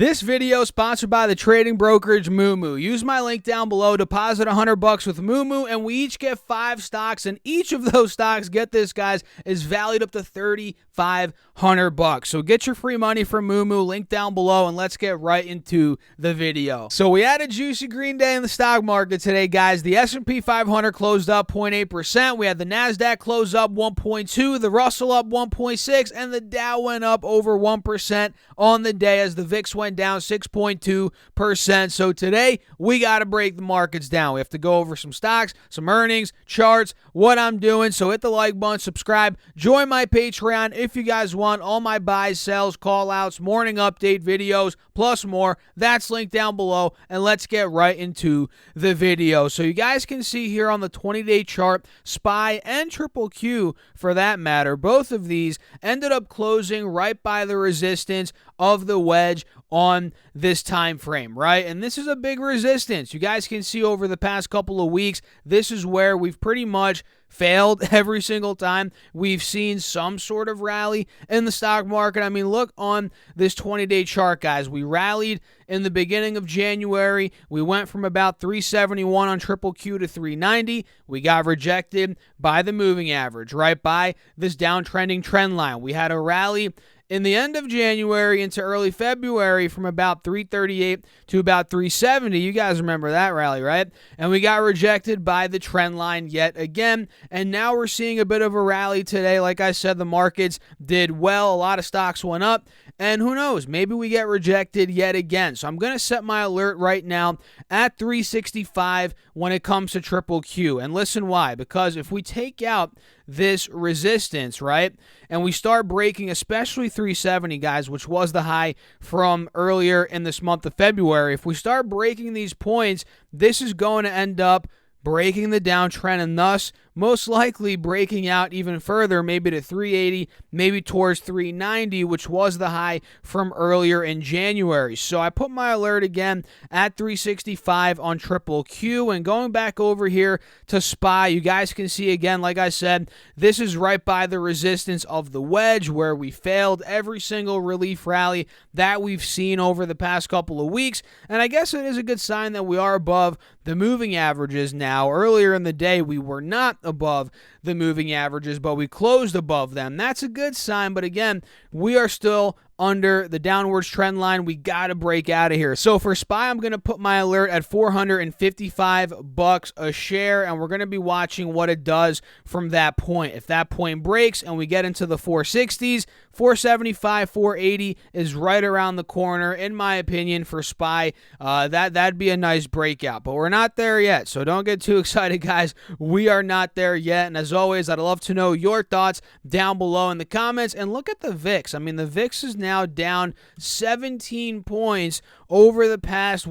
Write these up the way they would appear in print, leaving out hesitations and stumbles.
This video is sponsored by the trading brokerage Moomoo. Use my link down below, deposit $100 with Moomoo, and we each get 5 stocks, and each of those stocks, get this guys, is valued up to $3,500. So get your free money from Moomoo, link down below, and let's get right into the video. So we had a juicy green day in the stock market today, guys. The S&P 500 closed up 0.8%. We had the NASDAQ close up 1.2%, the Russell up 1.6%, and the Dow went up over 1% on the day as the VIX went down 6.2%. So today, we got to break the markets down. We have to go over some stocks, some earnings, charts, what I'm doing. So hit the like button, subscribe, join my Patreon if you guys want all my buys, sells, call outs, morning update videos, plus more. That's linked down below, and let's get right into the video. So you guys can see here on the 20-day chart, SPY and Triple Q, for that matter, both of these ended up closing right by the resistance of the wedge on this time frame, right? And this is a big resistance. You guys can see over the past couple of weeks, this is where we've pretty much failed every single time we've seen some sort of rally in the stock market. I mean, look on this 20-day chart, guys. We rallied in the beginning of January. We went from about 371 on Triple Q to 390. We got rejected by the moving average, right by this downtrending trend line. We had a rally in the end of January into early February from about 338 to about 370. You guys remember that rally, right? And we got rejected by the trend line yet again. And now we're seeing a bit of a rally today. Like I said, the markets did well. A lot of stocks went up. And who knows? Maybe we get rejected yet again. So I'm going to set my alert right now at 365 when it comes to Triple Q. And listen why. Because if we take out this resistance, right, and we start breaking, especially 370, guys, which was the high from earlier in this month of February, if we start breaking these points, this is going to end up breaking the downtrend and thus most likely breaking out even further, maybe to 380, maybe towards 390, which was the high from earlier in January. So I put my alert again at 365 on Triple Q. And going back over here to SPY, you guys can see again, like I said, this is right by the resistance of the wedge where we failed every single relief rally that we've seen over the past couple of weeks. And I guess it is a good sign that we are above the moving averages now. Earlier in the day, we were not above the moving averages, but we closed above them. That's a good sign, but again, we are still under the downwards trend line. We got to break out of here. So for SPY, I'm going to put my alert at $455 a share, and we're going to be watching what it does from that point. If that point breaks and we get into the 460s, 475, 480 is right around the corner, in my opinion, for SPY. That'd be a nice breakout, but we're not there yet, so don't get too excited, guys. We are not there yet, and as always, I'd love to know your thoughts down below in the comments. And look at the VIX. I mean, the VIX is now down 17 points over the past,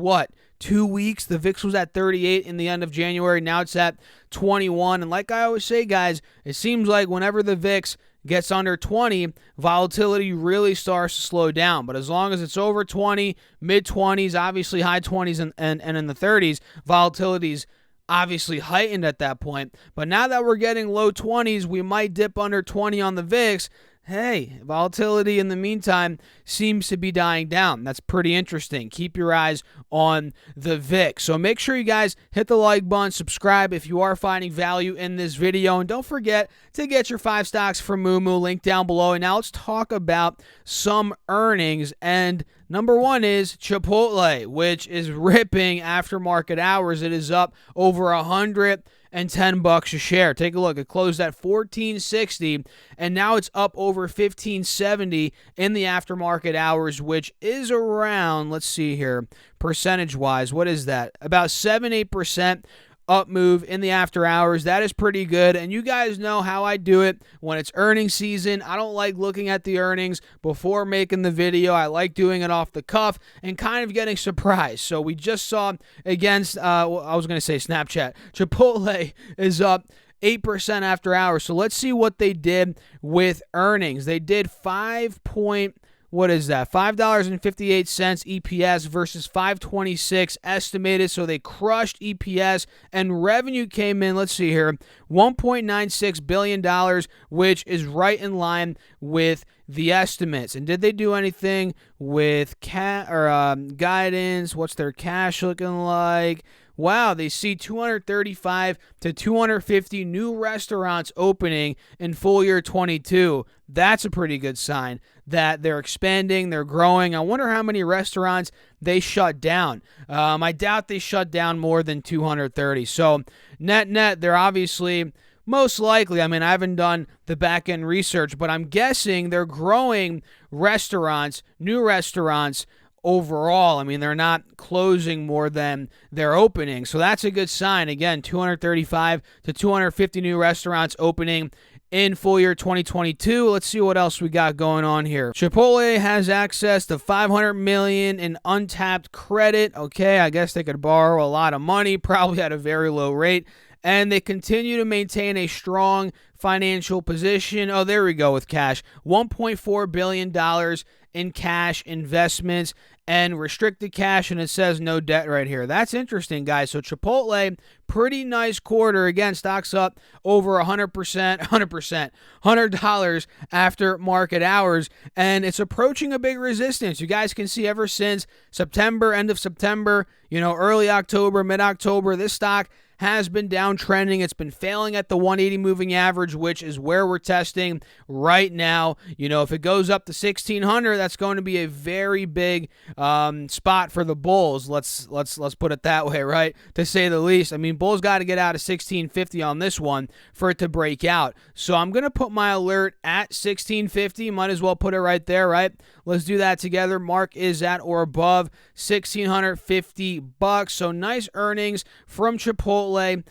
2 weeks. The VIX was at 38 in the end of January. Now it's at 21. And like I always say, guys, it seems like whenever the VIX gets under 20, volatility really starts to slow down. But as long as it's over 20, mid-20s, obviously high 20s and in the 30s, volatility's obviously heightened at that point. But now that we're getting low 20s, we might dip under 20 on the VIX. Hey, volatility in the meantime seems to be dying down. That's pretty interesting. Keep your eyes on the VIX. So make sure you guys hit the like button, subscribe if you are finding value in this video, and don't forget to get your 5 stocks from Moomoo, link down below. And now let's talk about some earnings. And number one is Chipotle, which is ripping after market hours. It is up over $110 a share. Take a look. It closed at $14.60, and now it's up over $15.70 in the aftermarket hours, which is around, let's see here, percentage-wise, what is that? About 7-8% up move in the after hours. That is pretty good, and you guys know how I do it when it's earnings season. I don't like looking at the earnings before making the video. I like doing it off the cuff and kind of getting surprised. So we just saw against, I was going to say Snapchat, Chipotle is up 8% after hours. So let's see what they did with earnings. They did what is that? $5.58 EPS versus $5.26 estimated. So they crushed EPS, and revenue came in, let's see here, $1.96 billion, which is right in line with the estimates. And did they do anything with guidance? What's their cash looking like? Wow, they see 235 to 250 new restaurants opening in full year 22. That's a pretty good sign that they're expanding, they're growing. I wonder how many restaurants they shut down. I doubt they shut down more than 230. So net, they're obviously most likely, I mean, I haven't done the back-end research, but I'm guessing they're growing restaurants, new restaurants, overall. I mean, they're not closing more than they're opening. So that's a good sign. Again, 235 to 250 new restaurants opening in full year 2022. Let's see what else we got going on here. Chipotle has access to $500 million in untapped credit. Okay, I guess they could borrow a lot of money, probably at a very low rate. And they continue to maintain a strong financial position. Oh, there we go with cash. $1.4 billion in cash investments and restricted cash, and it says no debt right here. That's interesting, guys. So Chipotle, pretty nice quarter. Again, stocks up over 100% after market hours, and it's approaching a big resistance. You guys can see ever since September, end of September, early October, mid-October, this stock has been downtrending. It's been failing at the 180 moving average, which is where we're testing right now. If it goes up to 1600, that's going to be a very big spot for the bulls. Let's put it that way, right? To say the least. I mean, bulls got to get out of 1650 on this one for it to break out. So I'm going to put my alert at 1650. Might as well put it right there, right? Let's do that together. Mark is at or above $1,650. So nice earnings from Chipotle. It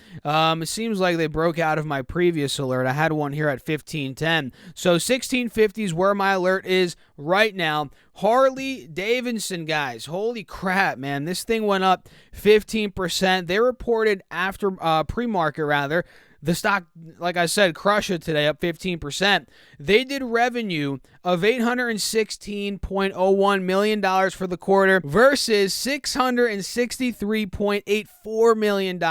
seems like they broke out of my previous alert. I had one here at 1510. So 1650 is where my alert is right now. Harley Davidson, guys. Holy crap, man. This thing went up 15%. They reported after pre-market, rather. The stock, like I said, crushed it today, up 15%. They did revenue of $816.01 million for the quarter versus $663.84 million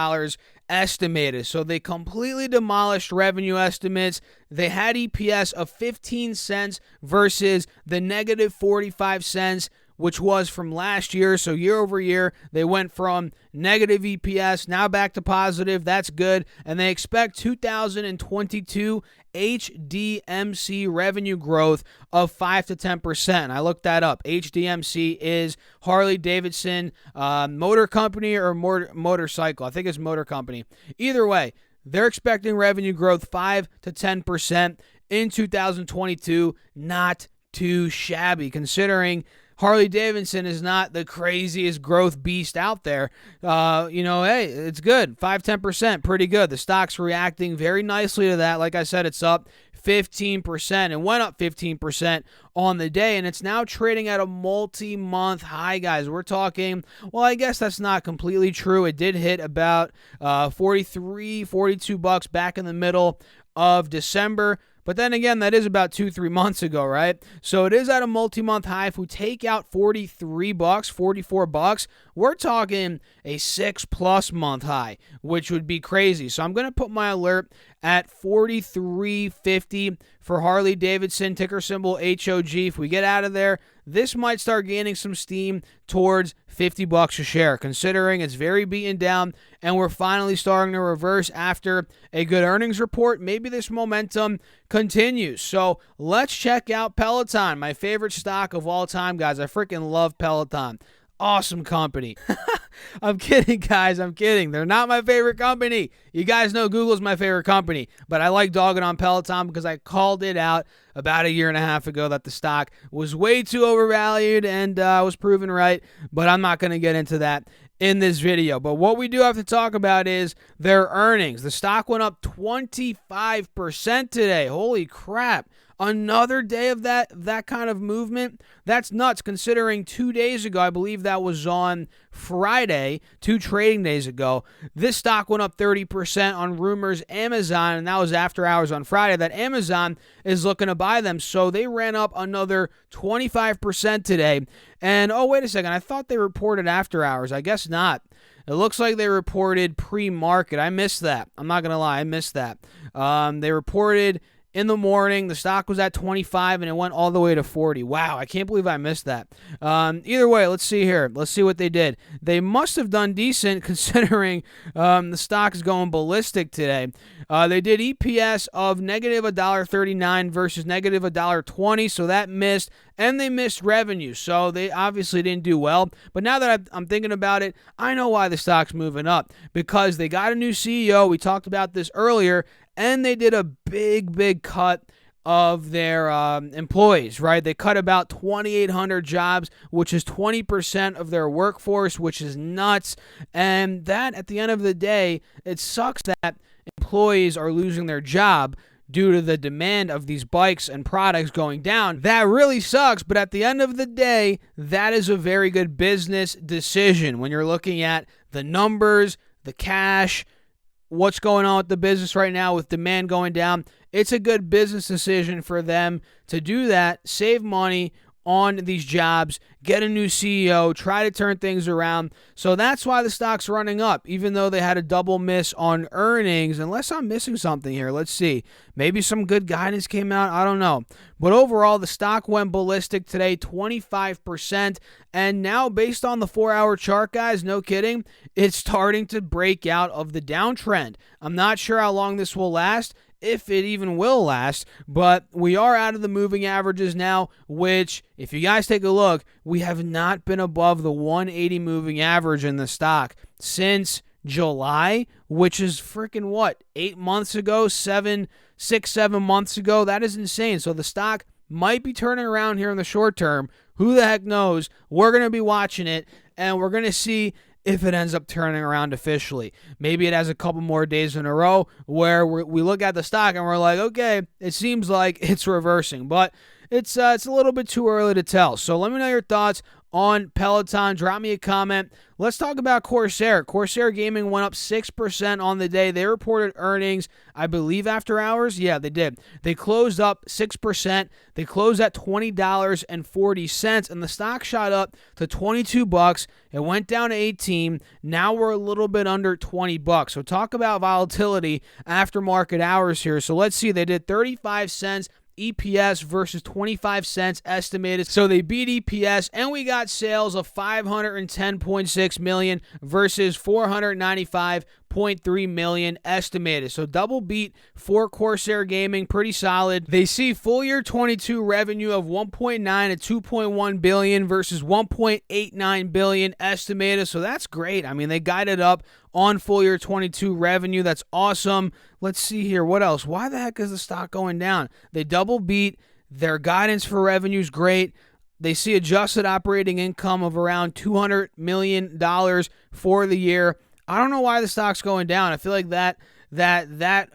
estimated. So they completely demolished revenue estimates. They had EPS of 15 cents versus the negative 45 cents, which was from last year. So year over year, they went from negative EPS, now back to positive. That's good. And they expect 2022 HDMC revenue growth of 5 to 10%. I looked that up. HDMC is Harley Davidson Motor Company or motorcycle. I think it's Motor Company. Either way, they're expecting revenue growth 5 to 10% in 2022. Not too shabby, considering Harley Davidson is not the craziest growth beast out there. Hey, it's good. 5-10%, pretty good. The stock's reacting very nicely to that. Like I said, it's up 15% and went up 15% on the day, and it's now trading at a multi-month high, guys. We're talking, well, I guess that's not completely true. It did hit about $42 back in the middle of December. But then again, that is about 2-3 months ago, right? So it is at a multi-month high. If we take out $43, $44, we're talking a 6+ month high, which would be crazy. So I'm going to put my alert at $43.50 for Harley Davidson, ticker symbol HOG. If we get out of there, this might start gaining some steam towards $50 a share, considering it's very beaten down and we're finally starting to reverse after a good earnings report. Maybe this momentum continues. So let's check out Peloton, my favorite stock of all time, guys. I freaking love Peloton. Awesome company. I'm kidding, guys. I'm kidding. They're not my favorite company. You guys know Google's my favorite company, but I like dogging on Peloton because I called it out about a year and a half ago that the stock was way too overvalued, and I was proven right, but I'm not going to get into that in this video. But what we do have to talk about is their earnings. The stock went up 25% today. Holy crap. Another day of that kind of movement. That's nuts considering 2 days ago, I believe that was on Friday, 2 trading days ago, this stock went up 30% on rumors Amazon, and that was after hours on Friday, that Amazon is looking to buy them. So they ran up another 25% today. And oh, wait a second, I thought they reported after hours. I guess not. It looks like they reported pre-market. I missed that. I'm not going to lie. I missed that. They reported in the morning. The stock was at 25, and it went all the way to 40. Wow, I can't believe I missed that. Either way, let's see here. Let's see what they did. They must have done decent considering the stock is going ballistic today. They did EPS of negative $1.39 versus negative $1.20, so that missed. And they missed revenue, so they obviously didn't do well. But now that I'm thinking about it, I know why the stock's moving up. Because they got a new CEO. We talked about this earlier. And they did a big cut of their employees, right? They cut about 2,800 jobs, which is 20% of their workforce, which is nuts. And that, at the end of the day, it sucks that employees are losing their job due to the demand of these bikes and products going down. That really sucks, but at the end of the day, that is a very good business decision when you're looking at the numbers, the cash, what's going on with the business right now with demand going down. It's a good business decision for them to do that, save money on these jobs, get a new CEO, try to turn things around. So that's why the stock's running up, even though they had a double miss on earnings. Unless I'm missing something here. Let's see. Maybe some good guidance came out. I don't know. But overall, the stock went ballistic today, 25%. And now, based on the 4-hour chart, guys, no kidding, it's starting to break out of the downtrend. I'm not sure how long this will last, if it even will last, but we are out of the moving averages now, which, if you guys take a look, we have not been above the 180 moving average in the stock since July, which is freaking what, 8 months ago, 7 months ago. That is insane. So the stock might be turning around here in the short term. Who the heck knows? We're going to be watching it, and we're going to see if it ends up turning around officially. Maybe it has a couple more days in a row where we look at the stock and we're like, okay, it seems like it's reversing, but it's a little bit too early to tell. So let me know your thoughts on Peloton. Drop me a comment. Let's talk about Corsair. Corsair Gaming went up 6% on the day. They reported earnings, I believe, after hours. Yeah, they did. They closed up 6%. They closed at $20.40, and the stock shot up to $22. It went down to 18. Now we're a little bit under $20. So talk about volatility after market hours here. So let's see. They did 35 cents EPS versus 25 cents estimated. So they beat EPS, and we got sales of $510.6 million versus $495.3 million estimated. So double beat for Corsair Gaming, pretty solid. They see full year 22 revenue of 1.9 to 2.1 billion versus 1.89 billion estimated. So that's great. I mean, they guided up on full year 22 revenue. That's awesome. Let's see here. What else? Why the heck is the stock going down? They double beat. Their guidance for revenue is great. They see adjusted operating income of around $200 million for the year. I don't know why the stock's going down. I feel like that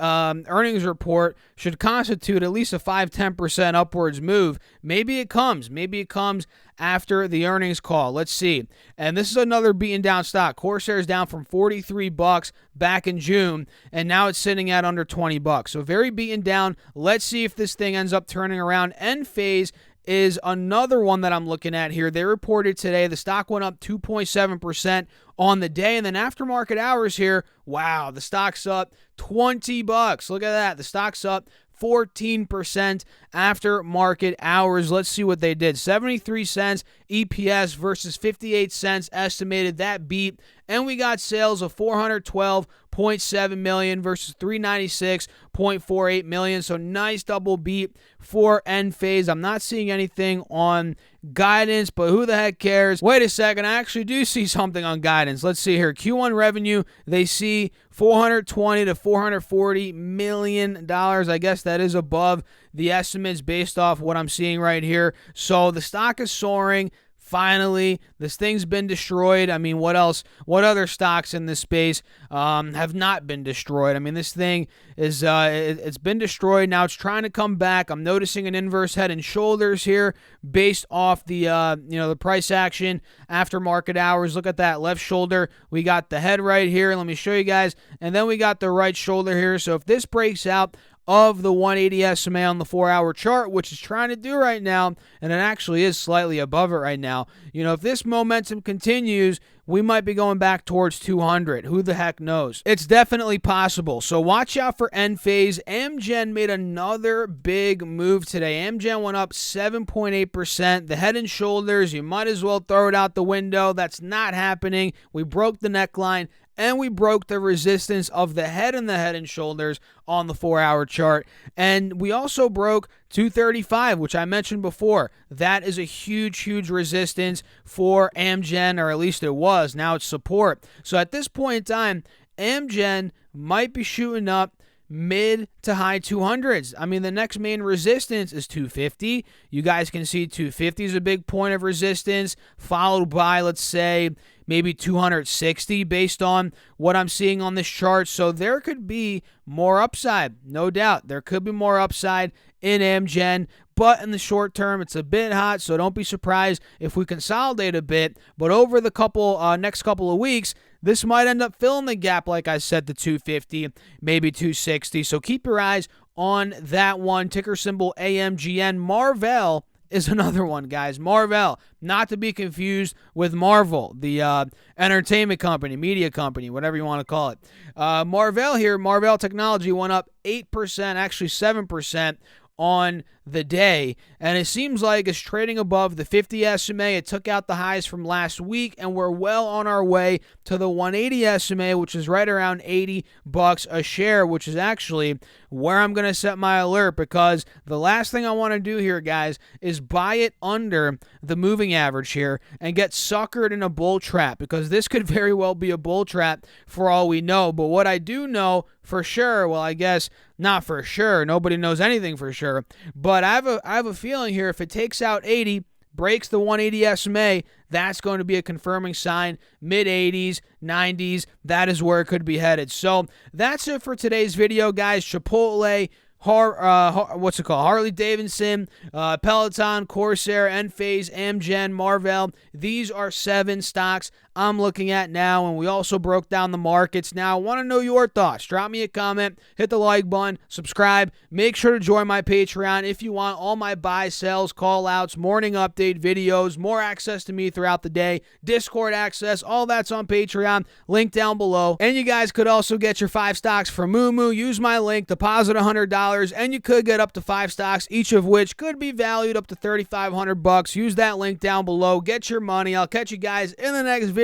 earnings report should constitute at least a 5-10% upwards move. Maybe it comes. Maybe it comes after the earnings call. Let's see. And this is another beaten down stock. Corsair is down from $43 back in June, and now it's sitting at under $20. So very beaten down. Let's see if this thing ends up turning around. Enphase is another one that I'm looking at here. They reported today the stock went up 2.7% on the day, and then after market hours here, wow, the stock's up $20. Look at that. The stock's up 14% after market hours. Let's see what they did. 73 cents EPS versus 58 cents estimated. That beat. And we got sales of $412.7 million versus $396.48 million. So nice double beat for Enphase. I'm not seeing anything on guidance, but who the heck cares? Wait a second. I actually do see something on guidance. Let's see here. Q1 revenue, they see $420 to $440 million. I guess that is above the estimates based off what I'm seeing right here. So the stock is soaring. Finally, this thing's been destroyed. I mean, what else? What other stocks in this space have not been destroyed? I mean, this thing is it's been destroyed. Now it's trying to come back. I'm noticing an inverse head and shoulders here based off the the price action after market hours. Look at that left shoulder. We got the head right here. Let me show you guys. And then we got the right shoulder here. So if this breaks out of the 180 SMA on the 4-hour chart, which is trying to do right now, and it actually is slightly above it right now. If this momentum continues, we might be going back towards 200. Who the heck knows? It's definitely possible. So watch out for Enphase. Amgen made another big move today. Amgen went up 7.8%. The head and shoulders, you might as well throw it out the window. That's not happening. We broke the neckline, and we broke the resistance of the head and shoulders on the 4-hour chart. And we also broke 235, which I mentioned before. That is a huge resistance for Amgen, or at least it was. Now it's support. So at this point in time, Amgen might be shooting up mid to high 200s. I mean, the next main resistance is 250. You guys can see 250 is a big point of resistance, followed by, let's say, maybe 260 based on what I'm seeing on this chart. So there could be more upside, no doubt. There could be more upside in Amgen, but in the short term, it's a bit hot, so don't be surprised if we consolidate a bit. But over the next couple of weeks, this might end up filling the gap, like I said, to 250, maybe 260. So keep your eyes on that one. Ticker symbol AMGN. Marvell is another one, guys. Marvell, not to be confused with Marvel, the entertainment company, media company, whatever you want to call it. Marvell here, Marvell Technology went up 8%, actually 7% on the day, and it seems like it's trading above the 50 SMA. It took out the highs from last week, and we're well on our way to the 180 SMA, which is right around $80 a share, which is actually where I'm going to set my alert, because the last thing I want to do here, guys, is buy it under the moving average here and get suckered in a bull trap, because this could very well be a bull trap for all we know. But what I do know for sure, well, I guess not for sure, nobody knows anything for sure, but I have a feeling here, if it takes out 80, breaks the 180 SMA, that's going to be a confirming sign. Mid-80s, 90s, that is where it could be headed. So that's it for today's video, guys. Chipotle, Harley Davidson, Peloton, Corsair, Enphase, Amgen, Marvell. These are 7 stocks I'm looking at now, and we also broke down the markets. Now, I want to know your thoughts. Drop me a comment, hit the like button, subscribe. Make sure to join my Patreon if you want all my buy, sells, call-outs, morning update videos, more access to me throughout the day, Discord access, all that's on Patreon. Link down below. And you guys could also get your 5 stocks from Moomoo. Use my link, deposit $100, and you could get up to 5 stocks, each of which could be valued up to $3,500. Use that link down below. Get your money. I'll catch you guys in the next video.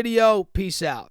Peace out.